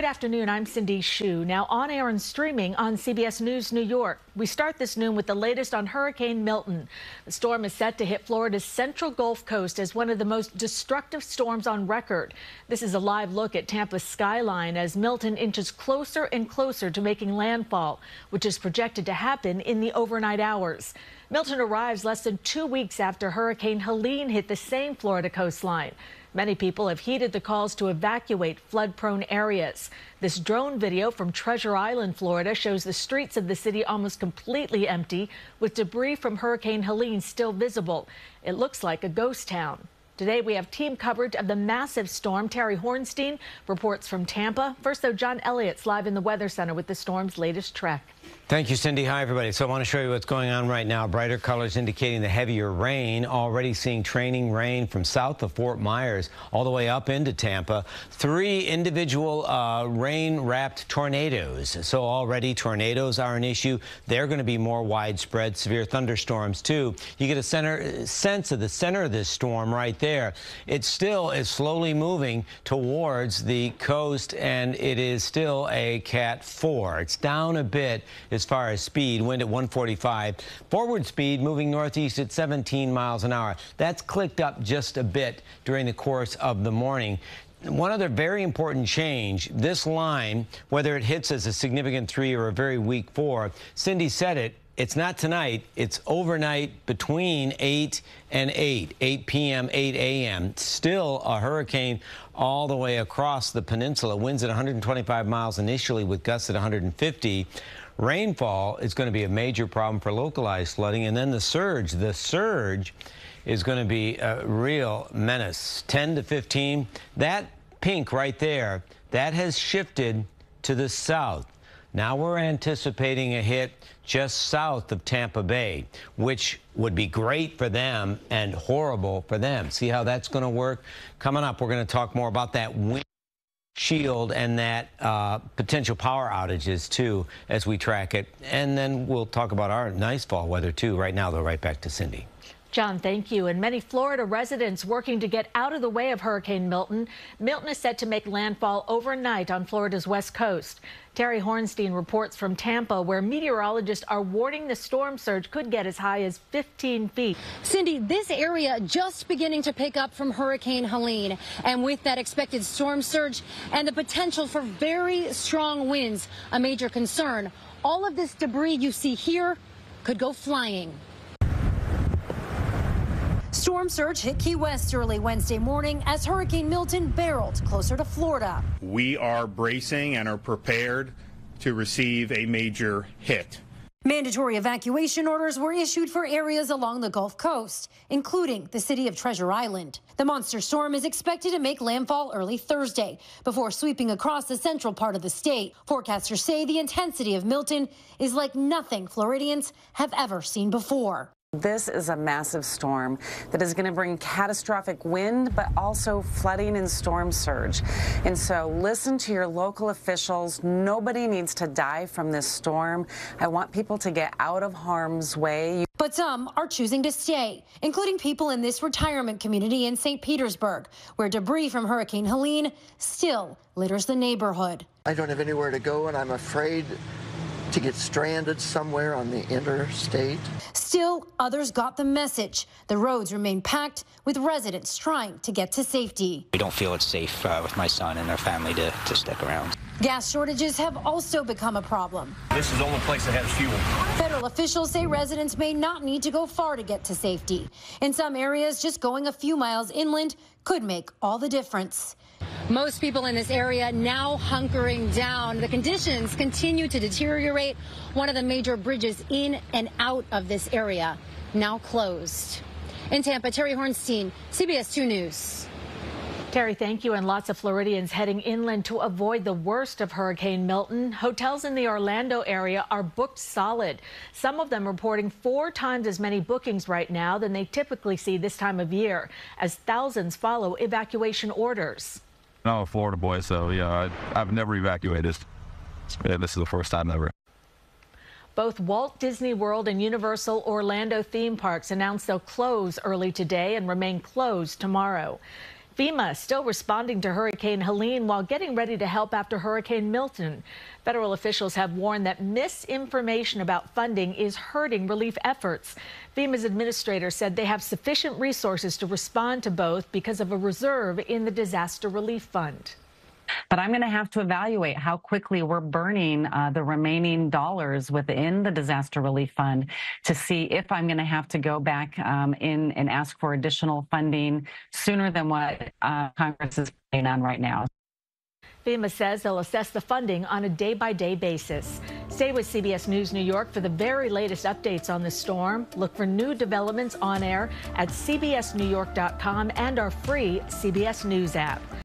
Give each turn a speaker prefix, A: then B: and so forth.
A: Good afternoon. I'm Cindy Hsu. Now on air and streaming on CBS News New York. We start this noon with the latest on Hurricane Milton. The storm is set to hit Florida's central Gulf Coast as one of the most destructive storms on record. This is a live look at Tampa's skyline as Milton inches closer and closer to making landfall, which is projected to happen in the overnight hours. Milton arrives less than 2 weeks after Hurricane Helene hit the same Florida coastline. Many people have heeded the calls to evacuate flood-prone areas. This drone video from Treasure Island, Florida, shows the streets of the city almost completely empty, with debris from Hurricane Helene still visible. It looks like a ghost town. Today, we have team coverage of the massive storm. Terry Hornstein reports from Tampa. First, though, John Elliott's live in the Weather Center with the storm's latest trek.
B: Thank you, Cindy. Hi, everybody. So I want to show you what's going on right now. Brighter colors indicating the heavier rain. Already seeing training rain from south of Fort Myers all the way up into Tampa. 3 individual rain-wrapped tornadoes. So already tornadoes are an issue. They're going to be more widespread. Severe thunderstorms, too. You get a sense of the center of this storm right there. It still is slowly moving towards the coast, and it is still a Cat 4. It's down a bit as far as speed, wind at 145. Forward speed moving northeast at 17 miles an hour. That's clicked up just a bit during the course of the morning. One other very important change, this line, whether it hits as a significant 3 or a very weak 4, Cindy said it, it's not tonight, it's overnight between 8 and 8 p.m., 8 a.m. Still a hurricane all the way across the peninsula. Winds at 125 miles initially with gusts at 150. Rainfall is going to be a major problem for localized flooding. And then the surge is going to be a real menace. 10 to 15. That pink right there, that has shifted to the south. Now we're anticipating a hit just south of Tampa Bay, which would be great for them and horrible for them. See how that's going to work? Coming up, we're going to talk more about that wind shield and that potential power outages, too, as we track it. And then we'll talk about our nice fall weather, too. Right now, though, right back to Cindy.
A: John, thank you. And many Florida residents working to get out of the way of Hurricane Milton. Milton is set to make landfall overnight on Florida's west coast. Terry Hornstein reports from Tampa, where meteorologists are warning the storm surge could get as high as 15 feet.
C: Cindy, this area just beginning to pick up from Hurricane Helene. And with that expected storm surge and the potential for very strong winds, a major concern, all of this debris you see here could go flying. Storm surge hit Key West early Wednesday morning as Hurricane Milton barreled closer to Florida.
D: We are bracing and are prepared to receive a major hit.
C: Mandatory evacuation orders were issued for areas along the Gulf Coast, including the city of Treasure Island. The monster storm is expected to make landfall early Thursday before sweeping across the central part of the state. Forecasters say the intensity of Milton is like nothing Floridians have ever seen before.
E: This is a massive storm that is going to bring catastrophic wind, but also flooding and storm surge. And so listen to your local officials. Nobody needs to die from this storm. I want people to get out of harm's way.
C: But some are choosing to stay, including people in this retirement community in St. Petersburg, where debris from Hurricane Helene still litters the neighborhood.
F: I don't have anywhere to go, and I'm afraid to get stranded somewhere on the interstate.
C: Still, others got the message. The roads remain packed with residents trying to get to safety.
G: We don't feel it's safe with my son and our family to stick around.
C: Gas shortages have also become a problem.
D: This is the only place that has fuel.
C: Federal officials say residents may not need to go far to get to safety. In some areas, just going a few miles inland could make all the difference. Most people in this area now hunkering down. The conditions continue to deteriorate. One of the major bridges in and out of this area now closed. In Tampa, Terry Hornstein, CBS 2 News.
A: Terry, thank you. And lots of Floridians heading inland to avoid the worst of Hurricane Milton. Hotels in the Orlando area are booked solid. Some of them reporting 4 times as many bookings right now than they typically see this time of year, as thousands follow evacuation orders.
H: I'm a Florida boy, so yeah, I've never evacuated. Yeah, this is the first time ever.
A: Both Walt Disney World and Universal Orlando theme parks announced they'll close early today and remain closed tomorrow. FEMA still responding to Hurricane Helene while getting ready to help after Hurricane Milton. Federal officials have warned that misinformation about funding is hurting relief efforts. FEMA's administrator said they have sufficient resources to respond to both because of a reserve in the Disaster Relief Fund.
E: But I'm going to have to evaluate how quickly we're burning the remaining dollars within the Disaster Relief Fund to see if I'm going to have to go back in and ask for additional funding sooner than what Congress is planning on right now.
A: FEMA says they'll assess the funding on a day-by-day basis. Stay with CBS News New York for the very latest updates on the storm. Look for new developments on air at cbsnewyork.com and our free CBS News app.